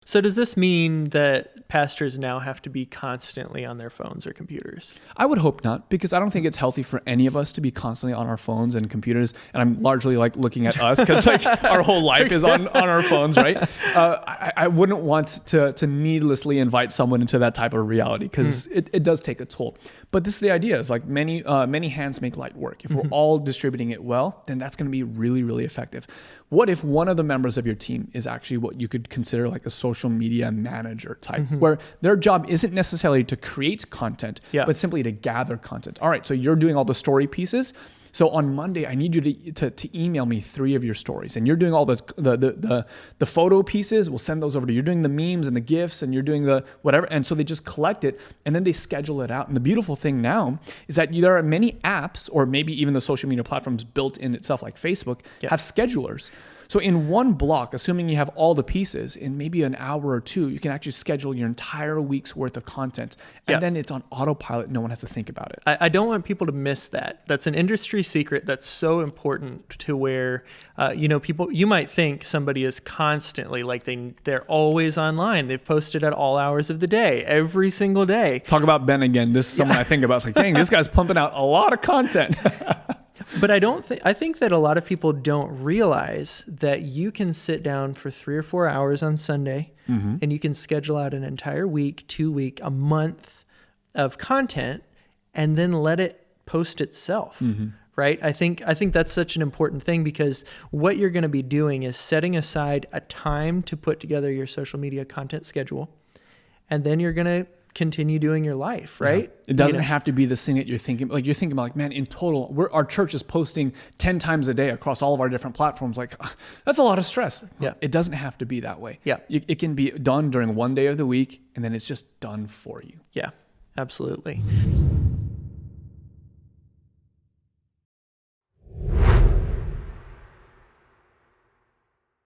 So does this mean that pastors now have to be constantly on their phones or computers? I would hope not, because I don't think it's healthy for any of us to be constantly on our phones and computers. And I'm largely like looking at us because like our whole life is on our phones, right? I wouldn't want to needlessly invite someone into that type of reality because it does take a toll. But this is the idea, is like many hands make light work. If we're all distributing it well, then that's going to be really, really effective. What if one of the members of your team is actually what you could consider like a social media manager type, where their job isn't necessarily to create content, but simply to gather content? All right, so you're doing all the story pieces. So on Monday, I need you to email me 3 of your stories, and you're doing all the photo pieces. We'll send those over to you. You're doing the memes and the GIFs, and you're doing the whatever. And so they just collect it, and then they schedule it out. And the beautiful thing now is that there are many apps, or maybe even the social media platforms built in itself, like Facebook, have schedulers. So in one block, assuming you have all the pieces, in maybe an hour or 2, you can actually schedule your entire week's worth of content. And then it's on autopilot. No one has to think about it. I don't want people to miss that. That's an industry secret that's so important, to where, people, you might think somebody is constantly, like they're always online. They've posted at all hours of the day, every single day. Talk about Ben again. This is someone I think about. It's like, dang, this guy's pumping out a lot of content. But I think that a lot of people don't realize that you can sit down for 3 or 4 hours on Sunday, and you can schedule out an entire week, 2 week, a month of content, and then let it post itself. Right? I think that's such an important thing, because what you're going to be doing is setting aside a time to put together your social media content schedule, and then you're going to continue doing your life, right? It doesn't have to be this thing that you're thinking about, like, man, in total, our church is posting 10 times a day across all of our different platforms. Like, that's a lot of stress. Yeah. It doesn't have to be that way. Yeah. It can be done during one day of the week, and then it's just done for you. Yeah, absolutely.